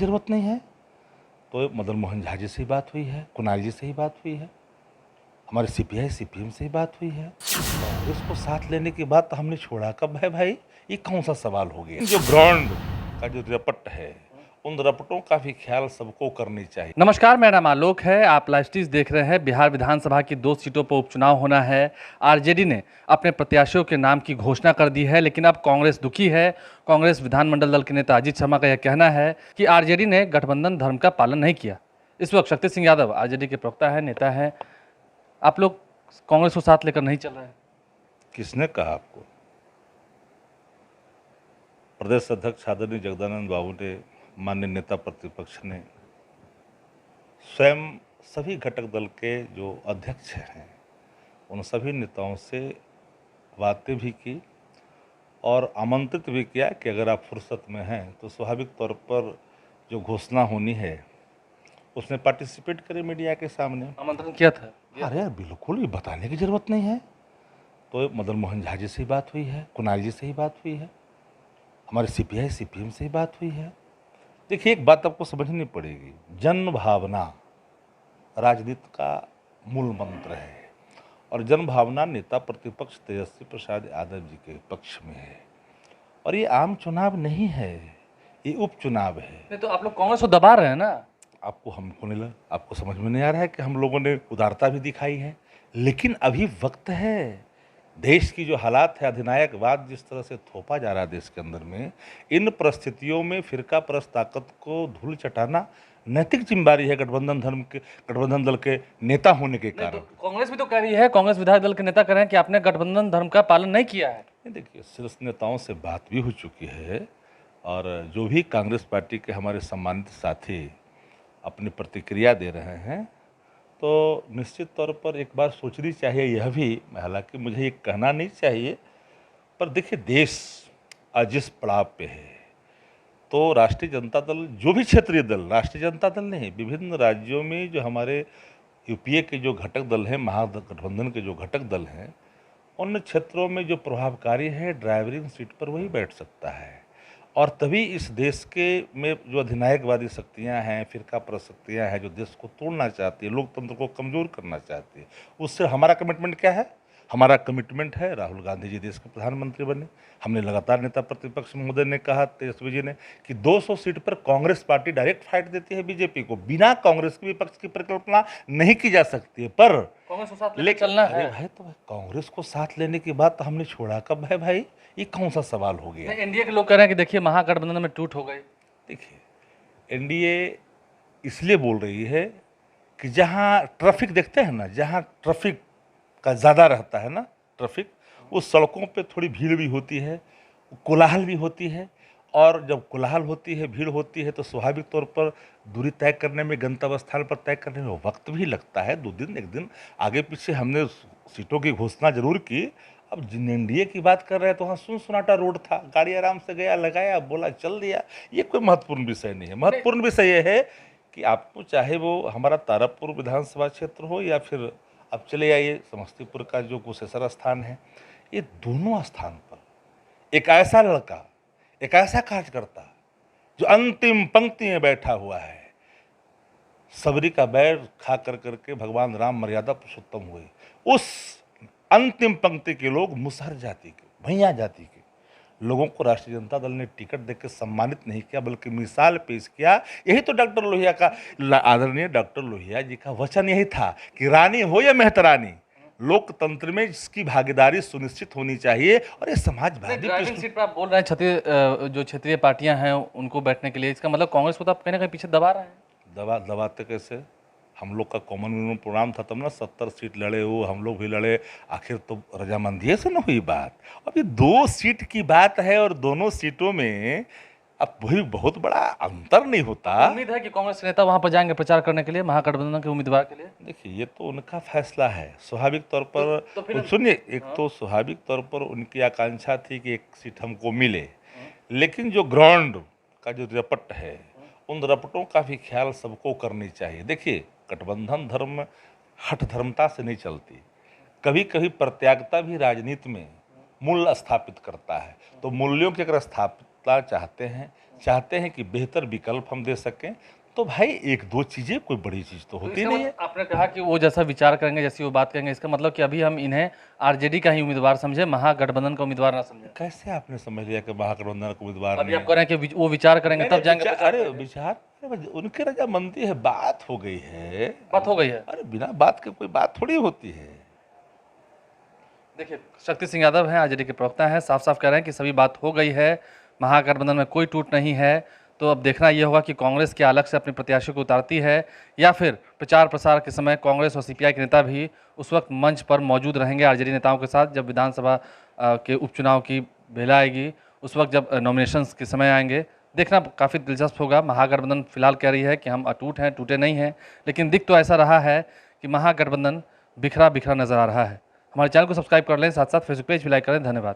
ज़रूरत नहीं है। तो मदन मोहन झा जी से ही बात हुई है, कुणाल जी से ही बात हुई है, हमारे सीपीआई सीपीएम से ही बात हुई है। कांग्रेस को साथ लेने की बात हमने छोड़ा कब है भाई? ये कौन सा सवाल हो गया? जो ग्राउंड का जो रपट है, उन रपटों का भी ख्याल सबको करनी चाहिए। नमस्कार, मेरा नाम आलोक है। आप लाइव देख रहे हैं। बिहार विधानसभा की 2 सीटों पर उपचुनाव होना है। आरजेडी ने अपने प्रत्याशियों के नाम की घोषणा कर दी है, लेकिन अब कांग्रेस दुखी है। कांग्रेस विधानमंडल दल के नेता अजीत शर्मा का यह कहना है कि आरजेडी ने गठबंधन धर्म का पालन नहीं किया। इस वक्त शक्ति सिंह यादव आरजेडी के प्रवक्ता है, नेता है। आप लोग कांग्रेस को साथ लेकर नहीं चल रहे हैं? किसने कहा आपको? प्रदेश अध्यक्ष आदरणीय जगदानंद बाबू ने, माननीय नेता प्रतिपक्ष ने, स्वयं सभी घटक दल के जो अध्यक्ष हैं उन सभी नेताओं से बातें भी की और आमंत्रित भी किया कि अगर आप फुर्सत में हैं तो स्वाभाविक तौर पर जो घोषणा होनी है उसमें पार्टिसिपेट करें मीडिया के सामने। आमंत्रण किया था? अरे यार बिल्कुल, ये बताने की ज़रूरत नहीं है। तो मदन मोहन झा जी से ही बात हुई है, कुणाल जी से ही बात हुई है, हमारे सीपीआई सीपीएम से ही बात हुई है। देखिए, एक बात आपको समझनी पड़ेगी, जन भावना राजनीति का मूल मंत्र है और जन भावना नेता प्रतिपक्ष तेजस्वी प्रसाद यादव जी के पक्ष में है। और ये आम चुनाव नहीं है, ये उपचुनाव है। नहीं तो आप लोग कांग्रेस को दबा रहे हैं ना? आपको समझ में नहीं आ रहा है कि हम लोगों ने उदारता भी दिखाई है, लेकिन अभी वक्त है। देश की जो हालात है, अधिनायकवाद जिस तरह से थोपा जा रहा है देश के अंदर में, इन परिस्थितियों में फिरका परस्त ताकत को धूल चटाना नैतिक जिम्मेदारी है गठबंधन दल के नेता होने के कारण। कांग्रेस भी तो कह रही है, कांग्रेस विधायक दल के नेता कह रहे हैं कि आपने गठबंधन धर्म का पालन नहीं किया है। देखिए, शीर्ष नेताओं से बात भी हो चुकी है और जो भी कांग्रेस पार्टी के हमारे सम्मानित साथी अपनी प्रतिक्रिया दे रहे हैं, तो निश्चित तौर पर एक बार सोचनी चाहिए यह भी, हालांकि मुझे ये कहना नहीं चाहिए, पर देखिए देश आज जिस पड़ाव पे है, तो राष्ट्रीय जनता दल, जो भी क्षेत्रीय दल, राष्ट्रीय जनता दल नहीं, विभिन्न राज्यों में जो हमारे यूपीए के जो घटक दल हैं, महागठबंधन के जो घटक दल हैं, उन क्षेत्रों में जो प्रभावकारी है, ड्राइवरिंग सीट पर वही बैठ सकता है। और तभी इस देश के में जो अधिनायकवादी शक्तियां हैं, फिरका परस्त शक्तियां हैं, जो देश को तोड़ना चाहती है, लोकतंत्र को कमज़ोर करना चाहती है, उससे हमारा कमिटमेंट क्या है? हमारा कमिटमेंट है राहुल गांधी जी देश के प्रधानमंत्री बने। हमने लगातार नेता प्रतिपक्ष महोदय ने कहा, तेजस्वी जी ने, कि 200 सीट पर कांग्रेस पार्टी डायरेक्ट फाइट देती है बीजेपी को, बिना कांग्रेस के विपक्ष की परिकल्पना नहीं की जा सकती है। पर कांग्रेस को साथ लेकर चलना है। भाई, तो कांग्रेस को साथ लेने की बात हमने छोड़ा कब है भाई? ये कौन सा सवाल हो गया? एनडीए के लोग कह रहे हैं कि देखिए महागठबंधन में टूट हो गई। देखिए, एनडीए इसलिए बोल रही है कि जहां ट्रैफिक देखते हैं ना, जहां ट्रैफिक का ज़्यादा रहता है ना, ट्रैफिक, उस सड़कों पे थोड़ी भीड़ भी होती है, कोलाहल भी होती है। और जब कोलाहल होती है, भीड़ होती है, तो स्वाभाविक तौर पर दूरी तय करने में, गंतव्य स्थान पर तय करने में वक्त भी लगता है। 2 दिन 1 दिन आगे पीछे हमने सीटों की घोषणा जरूर की। अब जिन एनडीए की बात कर रहे हैं तो वहाँ सुनसुनाटा रोड था, गाड़ी आराम से गया, लगाया, बोला, चल दिया। ये कोई महत्वपूर्ण विषय नहीं है। महत्वपूर्ण विषय ये है कि आपको, चाहे वो हमारा तारापुर विधानसभा क्षेत्र हो या फिर अब चले आइए समस्तीपुर का जो कुशेश्वर स्थान है, ये दोनों स्थान पर एक ऐसा लड़का, एक ऐसा कार्यकर्ता जो अंतिम पंक्ति में बैठा हुआ है, सबरी का बैर खा कर करके भगवान राम मर्यादा पुरुषोत्तम हुए, उस अंतिम पंक्ति के लोग, मुसहर जाति के, भैया जाति के लोगों को राष्ट्रीय जनता दल ने टिकट देकर सम्मानित नहीं किया, बल्कि मिसाल पेश किया। यही तो डॉक्टर लोहिया का, आदरणीय डॉक्टर लोहिया जी का वचन यही था कि रानी हो या मेहतरानी, लोकतंत्र में जिसकी भागीदारी सुनिश्चित होनी चाहिए। और ये समाजवादी ड्राइविंग सीट पर आप बोल रहे हैं जो क्षेत्रीय पार्टियां हैं उनको बैठने के लिए, इसका मतलब कांग्रेस को तो आप कहीं ना कहीं पीछे दबा रहे हैं। दबाते कैसे? हम लोग का कॉमन मिनिमम प्रोग्राम था, तब ना 70 सीट लड़े हो, हम लोग भी लड़े, आखिर तो रजामंदी से न हुई बात। अब ये 2 सीट की बात है और दोनों सीटों में अब वही बहुत बड़ा अंतर नहीं होता। उम्मीद है कि कांग्रेस नेता वहां पर जाएंगे प्रचार करने के लिए, महागठबंधन के उम्मीदवार के लिए। देखिए, ये तो उनका फैसला है। स्वाभाविक तौर पर फिर सुनिए, एक तो स्वाभाविक तौर पर उनकी आकांक्षा थी कि एक सीट हमको मिले, लेकिन जो ग्राउंड का जो रपट है, उन रपटों का भी ख्याल सबको करनी चाहिए। देखिए, गठबंधन धर्म हठ धर्मता से नहीं चलती, कभी कभी प्रत्यागता भी राजनीति में मूल्य स्थापित करता है। तो मूल्यों की अगर सत्ता चाहते हैं कि बेहतर विकल्प हम दे सकें, तो भाई एक दो चीज़ें कोई बड़ी चीज़ तो होती नहीं है। आपने कहा कि वो जैसा विचार करेंगे, जैसी वो बात करेंगे, इसका मतलब कि अभी हम इन्हें आरजेडी का ही उम्मीदवार समझे, महागठबंधन का उम्मीदवार ना समझे। कैसे आपने समझ लिया कि महागठबंधन का उम्मीदवार अभी नहीं आप कह रहे हैं कि वो विचार करेंगे तब जाएंगे। अरे विचार, अरे उनकी रजामंदी है, बात हो गई है, बात हो गई है। अरे बिना बात के कोई बात थोड़ी होती है। देखिए, शक्ति सिंह यादव हैं, आरजेडी के प्रवक्ता हैं, साफ साफ कह रहे हैं कि सभी बात हो गई है, महागठबंधन में कोई टूट नहीं है। तो अब देखना ये होगा कि कांग्रेस क्या अलग से अपने प्रत्याशियों को उतारती है, या फिर प्रचार प्रसार के समय कांग्रेस और सीपीआई के नेता भी उस वक्त मंच पर मौजूद रहेंगे आरजेडी नेताओं के साथ, जब विधानसभा के उपचुनाव की बेला आएगी, उस वक्त जब नॉमिनेशंस के समय आएंगे। देखना काफ़ी दिलचस्प होगा। महागठबंधन फिलहाल कह रही है कि हम अटूट हैं, टूटे नहीं हैं, लेकिन दिख तो ऐसा रहा है कि महागठबंधन बिखरा बिखरा नजर आ रहा है। हमारे चैनल को सब्सक्राइब कर लें, साथ साथ फेसबुक पेज भी लाइक करें। धन्यवाद।